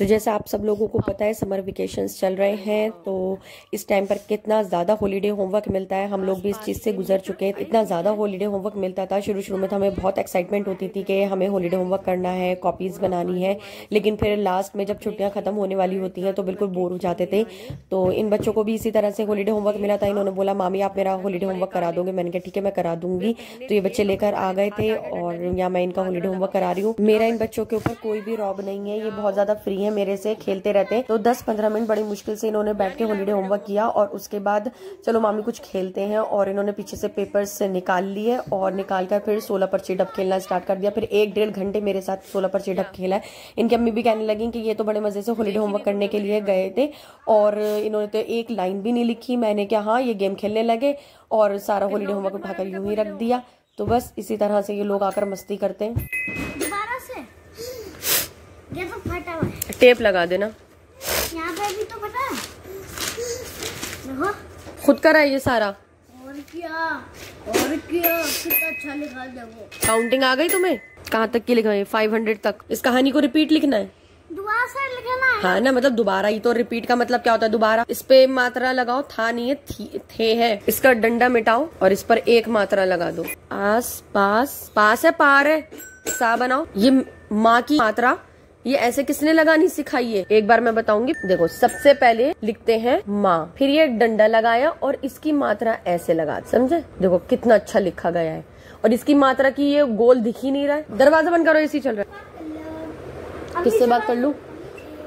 तो जैसा आप सब लोगों को पता है समर वेकेशंस चल रहे हैं, तो इस टाइम पर कितना ज़्यादा हॉलीडे होमवर्क मिलता है। हम लोग भी इस चीज़ से गुजर चुके हैं। इतना ज़्यादा हॉलीडे होमवर्क मिलता था, शुरू में तो हमें बहुत एक्साइटमेंट होती थी कि हमें हॉलीडे होमवर्क करना है, कॉपीज़ बनानी है। लेकिन फिर लास्ट में जब छुट्टियाँ ख़त्म होने वाली होती हैं तो बिल्कुल बोर हो जाते थे। तो इन बच्चों को भी इसी तरह से हॉलीडे होमवर्क मिला था। इन्होंने बोला मामी आप मेरा हॉलीडे होमवर्क करा दोगे। मैंने कहा ठीक है मैं करा दूंगी। तो ये बच्चे लेकर आ गए थे और यहाँ मैं इनका हॉलीडे होमवर्क करा रही हूँ। मेरा इन बच्चों के ऊपर कोई भी रौब नहीं है, ये बहुत ज्यादा फ्री है, मेरे से खेलते रहते हैं। तो 10-15 मिनट बड़ी मुश्किल से इन्होंने बैठ के हॉलीडे होमवर्क किया और उसके बाद चलो मामी कुछ खेलते हैं, और इन्होंने पीछे से पेपर्स से निकाल लिए और निकाल कर फिर 16 पर चिड़प खेलना स्टार्ट कर दिया। फिर 1-1.5 घंटे मेरे साथ 16 पर चिड़प खेला है। इनकी अम्मी भी कहने लगी कि ये तो बड़े मजे से हॉलीडे होमवर्क करने के लिए गए थे और इन्होंने तो एक लाइन भी नहीं लिखी। मैंने क्या हाँ ये गेम खेलने लगे और सारा हॉलीडे होमवर्क उठाकर यूं ही रख दिया। तो बस इसी तरह से ये लोग आकर मस्ती करते हैं। दोबारा से ये तो फटा हुआ है, टेप लगा देना। यहाँ पे भी तो फटा है, देखो खुद करा है ये सारा। और क्या कितना अच्छा लिखा देखो। काउंटिंग आ गई तुम्हें? कहाँ तक की लिखा है? 500 तक। इस कहानी को रिपीट लिखना है। दोबारा से लिखना है। हाँ ना, मतलब दोबारा ही तो। रिपीट का मतलब क्या होता है? दोबारा। इस पे मात्रा लगाओ, था नहीं है थे है। इसका डंडा मिटाओ और इस पर एक मात्रा लगा दो। आस पास, पास है पार है, सा बनाओ। ये माँ की मात्रा ये ऐसे किसने लगानी सिखाई है? एक बार मैं बताऊंगी। देखो सबसे पहले लिखते हैं माँ, फिर ये डंडा लगाया और इसकी मात्रा ऐसे लगा, समझे? देखो कितना अच्छा लिखा गया है। और इसकी मात्रा की ये गोल दिख ही नहीं रहा है। दरवाजा बंद करो, इसी चल रहा है। किससे बात कर लूं?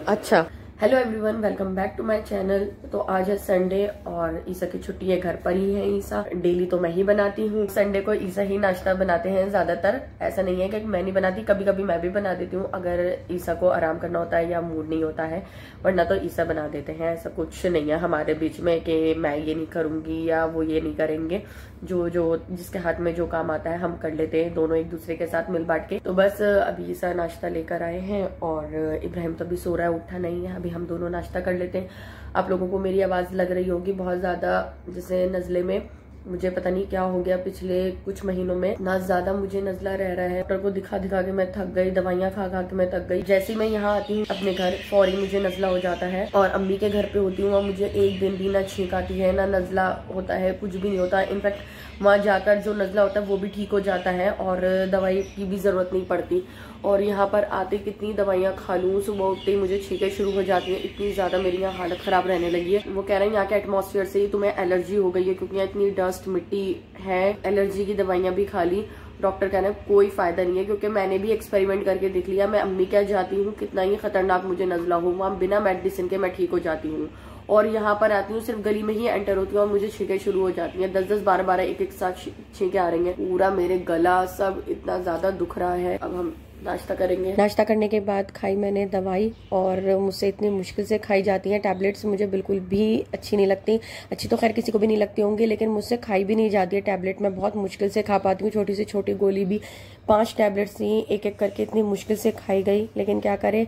अच्छा, hello everyone, welcome back to my channel. तो आज है संडे और ईसा की छुट्टी है, घर पर ही है ईसा। डेली तो मैं ही बनाती हूँ। संडे को ईसा ही नाश्ता बनाते हैं ज्यादातर। ऐसा नहीं है कि मैं नहीं बनाती, कभी कभी मैं भी बना देती हूँ अगर ईसा को आराम करना होता है या मूड नहीं होता है, वरना तो ईसा बना देते हैं। ऐसा कुछ नहीं है हमारे बीच में कि मैं ये नहीं करूंगी या वो ये नहीं करेंगे। जो जिसके हाथ में जो काम आता है हम कर लेते हैं, दोनों एक दूसरे के साथ मिल बांट के। तो बस अभी ईसा नाश्ता लेकर आए हैं और इब्राहिम तो अभी सो रहा है, उठा नहीं है। अभी हम दोनों नाश्ता कर लेते हैं। आप लोगों को मेरी आवाज लग रही होगी बहुत ज्यादा, जैसे नजले में मुझे पता नहीं क्या हो गया। पिछले कुछ महीनों में ना ज्यादा मुझे नजला रह रहा है। डॉक्टर को दिखा के मैं थक गई, दवाइयां खा के मैं थक गई। जैसे ही मैं यहाँ आती हूँ अपने घर, फौरी मुझे नजला हो जाता है। और अम्मी के घर पे होती हूँ, मुझे एक दिन भी ना छींक आती है, ना नजला होता है, कुछ भी नहीं होता। इनफैक्ट वहाँ जाकर जो नजला होता है वो भी ठीक हो जाता है और दवाई की भी जरूरत नहीं पड़ती। और यहाँ पर आते कितनी दवाइयाँ खा लूँ, सुबह उठते ही मुझे छींकें शुरू हो जाती है। इतनी ज्यादा मेरी यहाँ हालत खराब रहने लगी है। वो कह रहे हैं यहाँ के एटमॉस्फेयर से ही तुम्हें एलर्जी हो गई है, क्योंकि यहाँ इतनी डस्ट मिट्टी है। एलर्जी की दवाइयाँ भी खा ली, डॉक्टर कहना कोई फायदा नहीं है, क्योंकि मैंने भी एक्सपेरिमेंट करके देख लिया। मैं अम्मी क्या जाती हूँ, कितना ही खतरनाक मुझे नजला हो, वहाँ बिना मेडिसिन के मैं ठीक हो जाती हूँ। और यहाँ पर आती हूँ, सिर्फ गली में ही एंटर होती हूँ और मुझे छींकें शुरू हो जाती हैं। 10-10, 12-12 एक साथ छींकें आ रही हैं। पूरा मेरे गला सब इतना ज्यादा दुख रहा है। अब हम नाश्ता करेंगे। नाश्ता करने के बाद खाई मैंने दवाई, और मुझसे इतनी मुश्किल से खाई जाती है टैबलेट्स। मुझे बिल्कुल भी अच्छी नहीं लगती। अच्छी तो खैर किसी को भी नहीं लगती होंगी, लेकिन मुझसे खाई भी नहीं जाती है टैबलेट। मैं बहुत मुश्किल से खा पाती हूँ। छोटी से छोटी गोली भी 5 टैबलेट्स थी, एक एक करके इतनी मुश्किल से खाई गई। लेकिन क्या करे,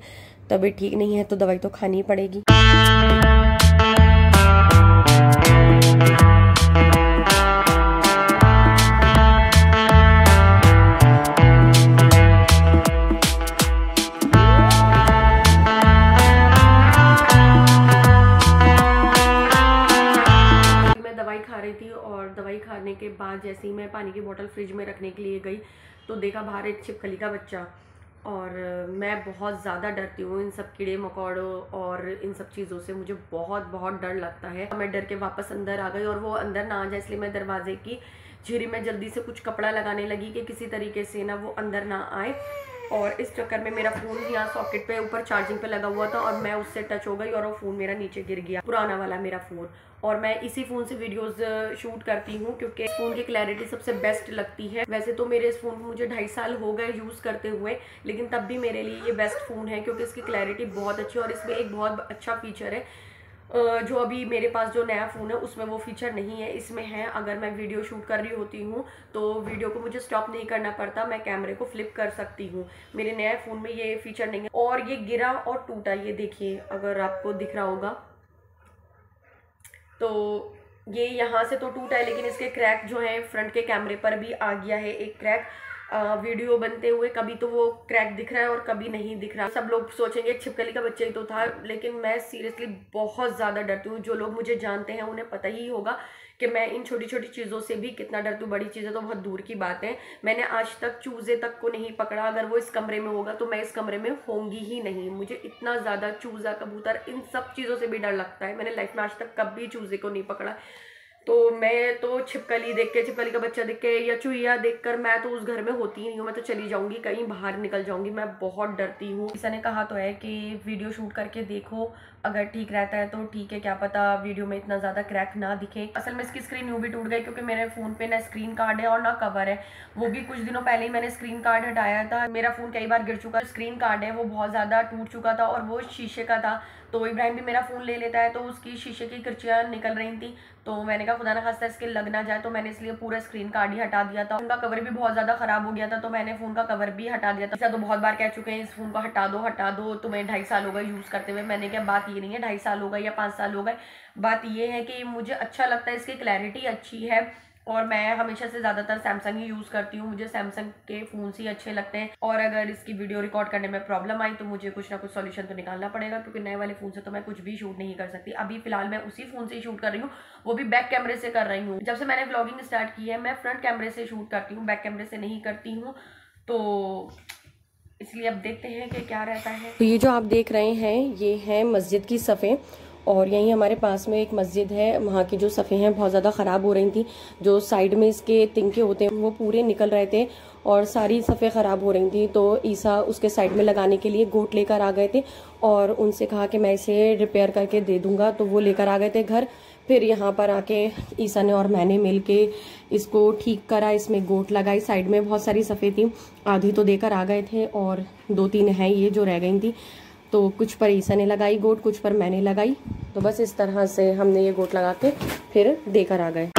तबीयत ठीक नहीं है तो दवाई तो खानी ही पड़ेगी। और दवाई खाने के बाद जैसे ही मैं पानी की बोतल फ्रिज में रखने के लिए गई तो देखा बाहर एक छिपकली का बच्चा। और मैं बहुत ज़्यादा डरती हूँ इन सब कीड़े मकोड़ों और इन सब चीज़ों से। मुझे बहुत डर लगता है। मैं डर के वापस अंदर आ गई और वो अंदर ना आ जाए, इसलिए मैं दरवाजे की झिरी में जल्दी से कुछ कपड़ा लगाने लगी कि किसी तरीके से ना वो अंदर ना आए। और इस चक्कर में मेरा फ़ोन यहाँ सॉकेट पे ऊपर चार्जिंग पे लगा हुआ था और मैं उससे टच हो गई और वो फ़ोन मेरा नीचे गिर गया, पुराना वाला मेरा फ़ोन। और मैं इसी फ़ोन से वीडियोस शूट करती हूँ क्योंकि इस फ़ोन की क्लैरिटी सबसे बेस्ट लगती है। वैसे तो मेरे इस फ़ोन को मुझे 2.5 साल हो गए यूज़ करते हुए, लेकिन तब भी मेरे लिए ये बेस्ट फ़ोन है क्योंकि इसकी क्लैरिटी बहुत अच्छी है। और इसमें एक बहुत अच्छा फीचर है जो अभी मेरे पास जो नया फ़ोन है उसमें वो फीचर नहीं है, इसमें है। अगर मैं वीडियो शूट कर रही होती हूँ तो वीडियो को मुझे स्टॉप नहीं करना पड़ता, मैं कैमरे को फ्लिप कर सकती हूँ। मेरे नए फ़ोन में ये फीचर नहीं है। और ये गिरा और टूटा, ये देखिए अगर आपको दिख रहा होगा तो ये यहाँ से तो टूटा है, लेकिन इसके क्रैक जो है फ्रंट के कैमरे पर भी आ गया है एक क्रैक। वीडियो बनते हुए, कभी तो वो क्रैक दिख रहा है और कभी नहीं दिख रहा। सब लोग सोचेंगे छिपकली का बच्चा ही तो था, लेकिन मैं सीरियसली बहुत ज़्यादा डरती हूँ। जो लोग मुझे जानते हैं उन्हें पता ही होगा कि मैं इन छोटी छोटी चीज़ों से भी कितना डरती हूँ। बड़ी चीज़ें तो बहुत दूर की बात है। मैंने आज तक चूजे तक को नहीं पकड़ा। अगर वो इस कमरे में होगा तो मैं इस कमरे में होंगी ही नहीं। मुझे इतना ज़्यादा चूजा, कबूतर, इन सब चीज़ों से भी डर लगता है। मैंने लाइफ में आज तक कभी चूजे को नहीं पकड़ा। तो मैं तो छिपकली देख के, छिपकली का बच्चा देख के या चूहिया देखकर मैं तो उस घर में होती ही नहीं हूँ। मैं तो चली जाऊंगी, कहीं बाहर निकल जाऊंगी। मैं बहुत डरती हूँ। किसी ने कहा तो है कि वीडियो शूट करके देखो, अगर ठीक रहता है तो ठीक है, क्या पता वीडियो में इतना ज़्यादा क्रैक ना दिखे। असल में इसकी स्क्रीन यूँ भी टूट गई क्योंकि मेरे फ़ोन पे ना स्क्रीन कार्ड है और ना कवर है। वो भी कुछ दिनों पहले ही मैंने स्क्रीन कार्ड हटाया था। मेरा फ़ोन कई बार गिर चुका। स्क्रीन कार्ड है वो बहुत ज़्यादा टूट चुका था और वो शीशे का था। तो इब्राहिम भी मेरा फ़ोन ले लेता है तो उसकी शीशे की किरचियाँ निकल रही थी। तो मैंने कहा खुदा ना खास्ता इसके लग ना जाए, तो मैंने इसलिए पूरा स्क्रीन कार्ड ही हटा दिया था। उनका कवर भी बहुत ज़्यादा ख़राब हो गया था तो मैंने फ़ोन का कवर भी हटा दिया था। ऐसा तो बहुत बार कह चुके हैं इस फ़ोन को हटा दो, तुम्हें 2.5 साल हो गए यूज़ करते हुए। मैंने क्या, बात ये नहीं है 2.5 साल हो गए या 5 साल हो गए। बात ये है कि मुझे अच्छा लगता है, इसकी क्लैरिटी अच्छी है और मैं हमेशा से ज़्यादातर सैमसंग ही यूज़ करती हूँ। मुझे सैमसंग के फ़ोन ही अच्छे लगते हैं। और अगर इसकी वीडियो रिकॉर्ड करने में प्रॉब्लम आई तो मुझे कुछ ना कुछ सॉल्यूशन तो निकालना पड़ेगा, क्योंकि नए वाले फ़ोन से तो मैं कुछ भी शूट नहीं कर सकती। अभी फ़िलहाल मैं उसी फ़ोन से ही शूट कर रही हूँ, वो भी बैक कैमरे से कर रही हूँ। जब से मैंने व्लॉगिंग स्टार्ट की है मैं फ्रंट कैमरे से शूट करती हूँ, बैक कैमरे से नहीं करती हूँ। तो इसलिए अब देखते हैं कि क्या रहता है। तो ये जो आप देख रहे हैं ये है मस्जिद की सफ़ें, और यहीं हमारे पास में एक मस्जिद है। वहाँ की जो सफ़ें हैं बहुत ज़्यादा ख़राब हो रही थी। जो साइड में इसके तिनके होते हैं वो पूरे निकल रहे थे और सारी सफ़ें ख़राब हो रही थी। तो ईसा उसके साइड में लगाने के लिए गोट लेकर आ गए थे और उनसे कहा कि मैं इसे रिपेयर करके दे दूँगा। तो वो लेकर आ गए थे घर। फिर यहाँ पर आके ईसा ने और मैंने मिल के इसको ठीक करा, इसमें गोट लगाई। साइड में बहुत सारी सफ़ें थी, आधी तो देकर आ गए थे और 2-3 हैं ये जो रह गई थी। तो कुछ पर ईसा ने लगाई गोट, कुछ पर मैंने लगाई। तो बस इस तरह से हमने ये गोट लगा के फिर देकर आ गए।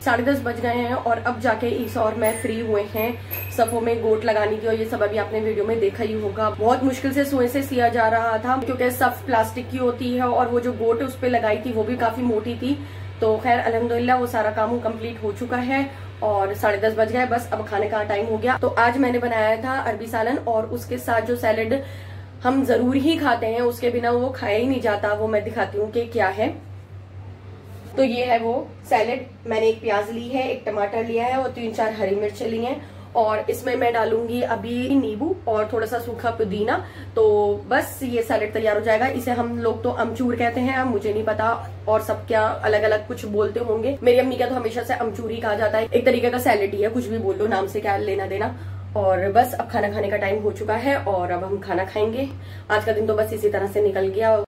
साढ़े 10 बज गए हैं और अब जाके ईसा और मैं फ्री हुए हैं सफ़ों में गोट लगाने की। और ये सब अभी आपने वीडियो में देखा ही होगा। बहुत मुश्किल से सुई से सिया जा रहा था क्योंकि सफ़ प्लास्टिक की होती है और वो जो गोट उस पर लगाई थी वो भी काफी मोटी थी। तो खैर अल्हम्दुलिल्लाह वो सारा काम कंप्लीट हो चुका है और 10:30 बज गए। बस अब खाने का टाइम हो गया। तो आज मैंने बनाया था अरबी सालन और उसके साथ जो सैलेड हम जरूर ही खाते हैं, उसके बिना वो खाया ही नहीं जाता, वो मैं दिखाती हूँ कि क्या है। तो ये है वो सैलेड। मैंने एक प्याज ली है, एक टमाटर लिया है और 3-4 हरी मिर्च ली हैं और इसमें मैं डालूंगी अभी नींबू और थोड़ा सा सूखा पुदीना। तो बस ये सैलेड तैयार हो जाएगा। इसे हम लोग तो अमचूर कहते हैं, मुझे नहीं पता और सब क्या अलग अलग कुछ बोलते होंगे। मेरी अम्मी का तो हमेशा से अमचूर ही कहा जाता है। एक तरीके का सैलेड ही है, कुछ भी बोल लो, नाम से क्या लेना देना। और बस अब खाना खाने का टाइम हो चुका है और अब हम खाना खाएंगे। आज का दिन तो बस इसी तरह से निकल गया।